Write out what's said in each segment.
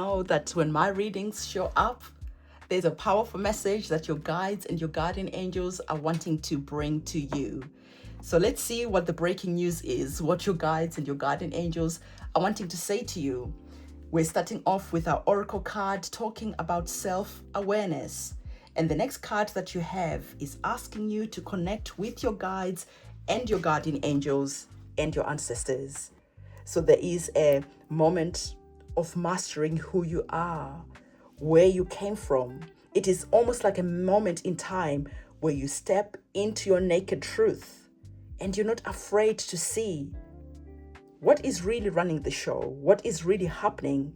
know that when my readings show up, there's a powerful message that your guides and your guardian angels are wanting to bring to you. So let's see what the breaking news is, what your guides and your guardian angels are wanting to say to you. We're starting off with our oracle card talking about self-awareness. And the next card that you have is asking you to connect with your guides and your guardian angels and your ancestors. So there is a moment of mastering who you are, where you came from. It is almost like a moment in time where you step into your naked truth and you're not afraid to see what is really running the show, what is really happening.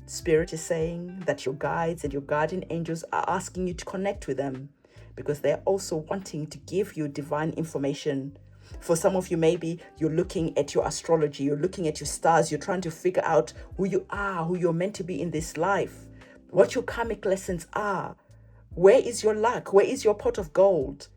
Spirit is saying that your guides and your guardian angels are asking you to connect with them because they're also wanting to give you divine information. For some of you, maybe you're looking at your astrology, you're looking at your stars, you're trying to figure out who you are, who you're meant to be in this life, what your karmic lessons are. Where is your luck? Where is your pot of gold?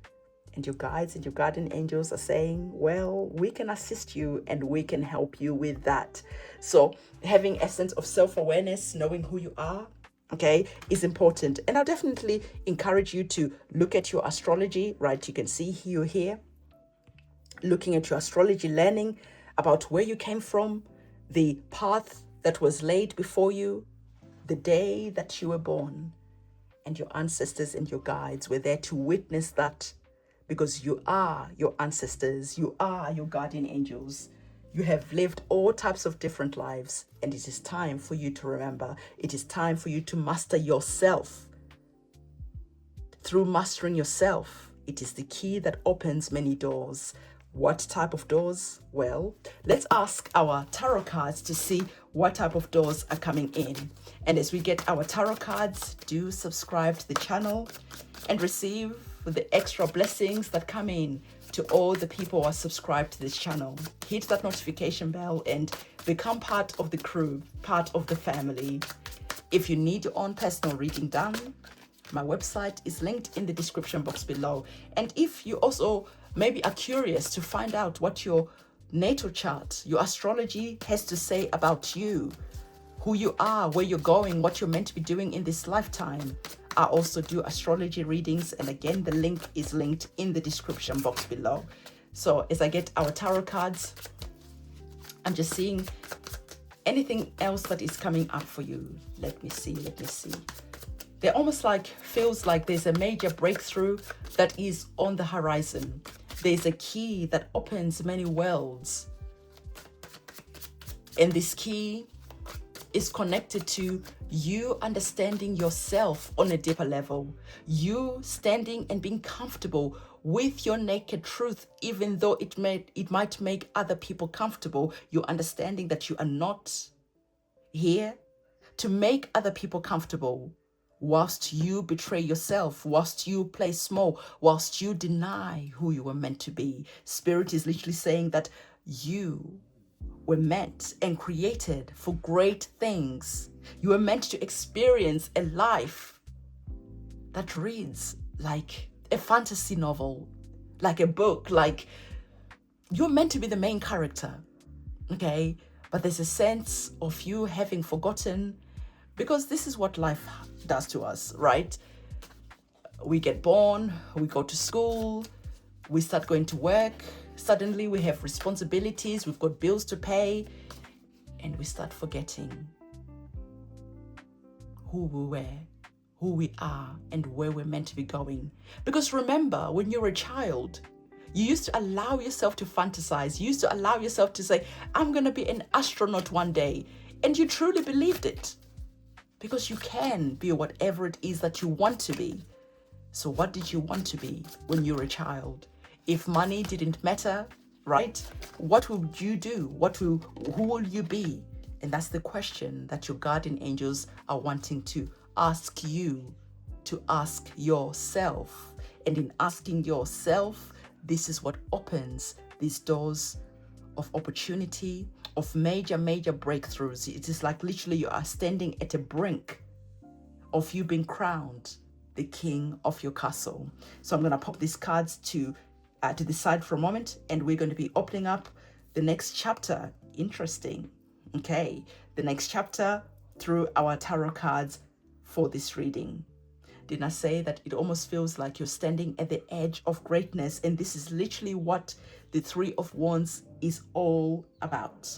And your guides and your guardian angels are saying, well, we can assist you and we can help you with that. So having a sense of self-awareness, knowing who you are, okay, is important. And I'll definitely encourage you to look at your astrology, right? You can see you here, looking at your astrology, learning about where you came from, the path that was laid before you, the day that you were born, and your ancestors and your guides were there to witness that, because you are your ancestors, you are your guardian angels. You have lived all types of different lives, and it is time for you to remember. It is time for you to master yourself. Through mastering yourself, it is the key that opens many doors. What type of doors? Well, let's ask our tarot cards to see what type of doors are coming in. And as we get our tarot cards, do subscribe to the channel and receive the extra blessings that come in to all the people who are subscribed to this channel. Hit that notification bell and become part of the crew, part of the family. If you need your own personal reading done, my website is linked in the description box below. And if you also maybe are curious to find out what your natal chart, your astrology has to say about you, who you are, where you're going, what you're meant to be doing in this lifetime, I also do astrology readings. And again, the link is linked in the description box below. So as I get our tarot cards, I'm just seeing anything else that is coming up for you. Let me see. They're almost like, feels like there's a major breakthrough that is on the horizon. There's a key that opens many worlds. And this key is connected to you understanding yourself on a deeper level. You standing and being comfortable with your naked truth, even though it might make other people comfortable. You're understanding that you are not here to make other people comfortable, whilst you betray yourself, whilst you play small, whilst you deny who you were meant to be. Spirit is literally saying that you were meant and created for great things. You were meant to experience a life that reads like a fantasy novel, like a book, like you're meant to be the main character, okay? But there's a sense of you having forgotten, because this is what life does to us, right? We get born, we go to school, we start going to work, suddenly we have responsibilities, we've got bills to pay, and we start forgetting who we were, who we are, and where we're meant to be going. Because remember, when you're a child, you used to allow yourself to fantasize. You used to allow yourself to say, I'm going to be an astronaut one day. And you truly believed it. Because you can be whatever it is that you want to be. So what did you want to be when you were a child? If money didn't matter, right? What would you do? Who will you be? And that's the question that your guardian angels are wanting to ask you, to ask yourself. And in asking yourself, this is what opens these doors of opportunity, of major breakthroughs. It is like literally you are standing at a brink of you being crowned the king of your castle. So I'm going to pop these cards to the side for a moment, and we're going to be opening up the next chapter. Interesting. Okay, the next chapter through our tarot cards for this reading. Didn't I say that it almost feels like you're standing at the edge of greatness? And this is literally what the Three of Wands is all about.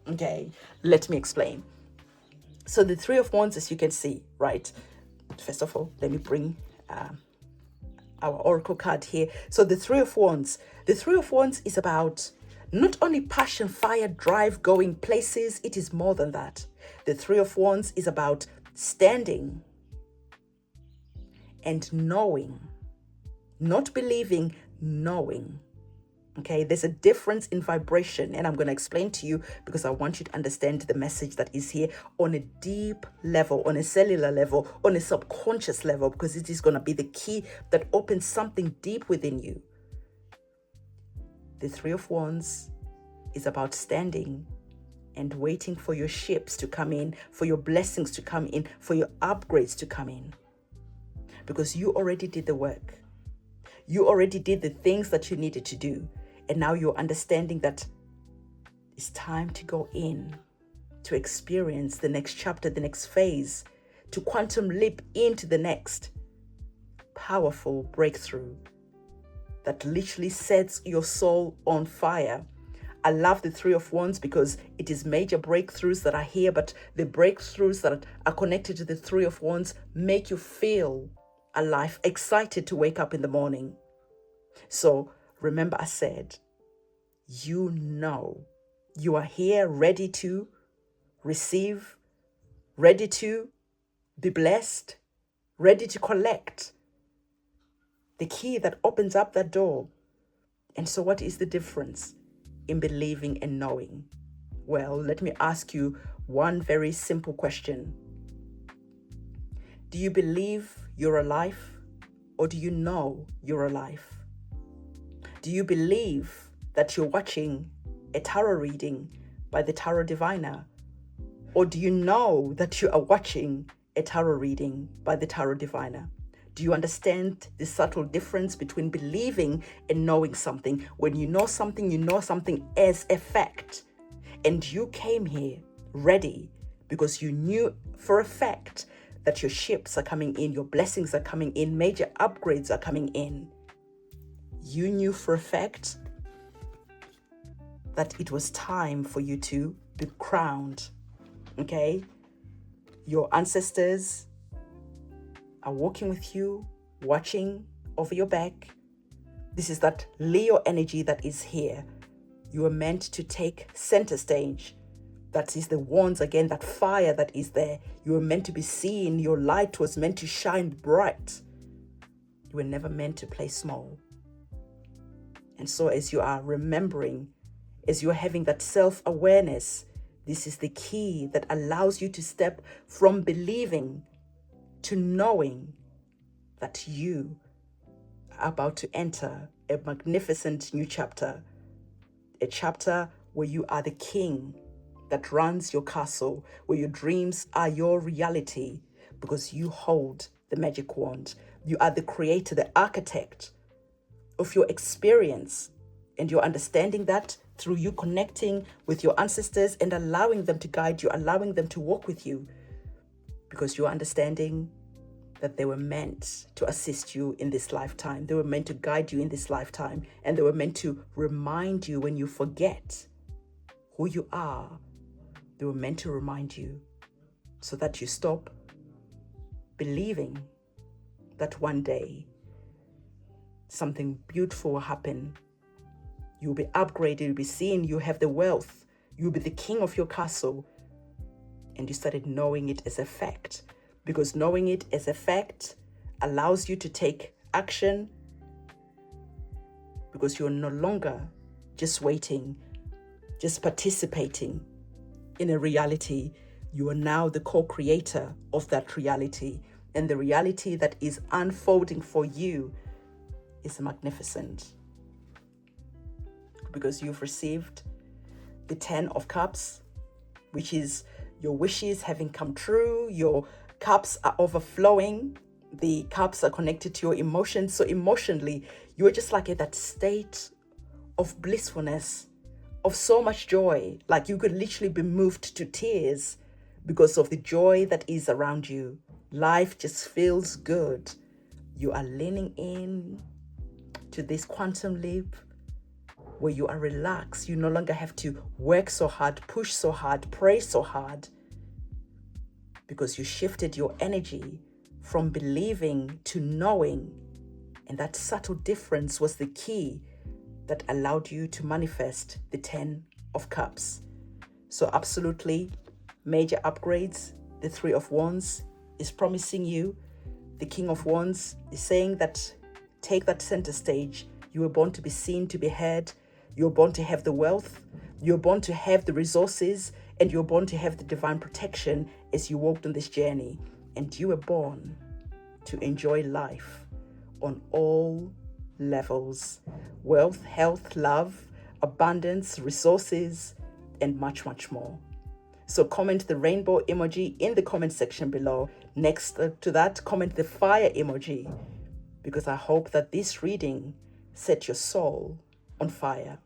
Okay, let me explain. So the Three of Wands, as you can see, right? First of all, let me bring our oracle card here. So the Three of Wands. The Three of Wands is about not only passion, fire, drive, going places. It is more than that. The Three of Wands is about standing and knowing, not believing, knowing. Okay, there's a difference in vibration, and I'm going to explain to you because I want you to understand the message that is here on a deep level, on a cellular level, on a subconscious level, because it is going to be the key that opens something deep within you. The Three of Wands is about standing and waiting for your ships to come in, for your blessings to come in, for your upgrades to come in. Because you already did the work. You already did the things that you needed to do. And now you're understanding that it's time to go in, to experience the next chapter, the next phase, to quantum leap into the next powerful breakthrough that literally sets your soul on fire. I love the Three of Wands because it is major breakthroughs that are here, but the breakthroughs that are connected to the Three of Wands make you feel alive, excited to wake up in the morning. So remember, I said, you know, you are here ready to receive, ready to be blessed, ready to collect the key that opens up that door. And so what is the difference in believing and knowing? Well, let me ask you one very simple question. Do you believe you're alive, or do you know you're alive? Do you believe that you're watching a tarot reading by the Tarot Diviner? Or do you know that you are watching a tarot reading by the Tarot Diviner? Do you understand the subtle difference between believing and knowing something? When you know something as a fact. And you came here ready because you knew for a fact that your ships are coming in, your blessings are coming in, major upgrades are coming in. You knew for a fact that it was time for you to be crowned, okay? Your ancestors are walking with you, watching over your back. This is that Leo energy that is here. You are meant to take center stage. That is the wands again, that fire that is there. You were meant to be seen. Your light was meant to shine bright. You were never meant to play small. And so as you are remembering, as you are having that self-awareness, this is the key that allows you to step from believing to knowing that you are about to enter a magnificent new chapter. A chapter where you are the king that runs your castle, where your dreams are your reality because you hold the magic wand. You are the creator, the architect of your experience, and you're understanding that through you connecting with your ancestors and allowing them to guide you, allowing them to walk with you, because you're understanding that they were meant to assist you in this lifetime. They were meant to guide you in this lifetime, and they were meant to remind you when you forget who you are. They were meant to remind you so that you stop believing that one day something beautiful will happen. You'll be upgraded, you'll be seen, you have the wealth, you'll be the king of your castle. And you started knowing it as a fact, because knowing it as a fact allows you to take action, because you're no longer just waiting, just participating in a reality. You are now the co-creator of that reality, and the reality that is unfolding for you is magnificent, because you've received the 10 of Cups, which is your wishes having come true. Your cups are overflowing. The cups are connected to your emotions. So emotionally, you're just like at that state of blissfulness, of so much joy. Like you could literally be moved to tears because of the joy that is around you. Life just feels good. You are leaning in to this quantum leap where you are relaxed. You no longer have to work so hard, push so hard, pray so hard, because you shifted your energy from believing to knowing. And that subtle difference was the key that allowed you to manifest the 10 of Cups. So absolutely major upgrades. The 3 of Wands is promising you. The King of Wands is saying that take that center stage. You were born to be seen, to be heard. You're born to have the wealth. You're born to have the resources. And you're born to have the divine protection as you walked on this journey. And you were born to enjoy life on all levels. Wealth, health, love, abundance, resources, and much, much more. So comment the rainbow emoji in the comment section below. Next to that, comment the fire emoji, because I hope that this reading set your soul on fire.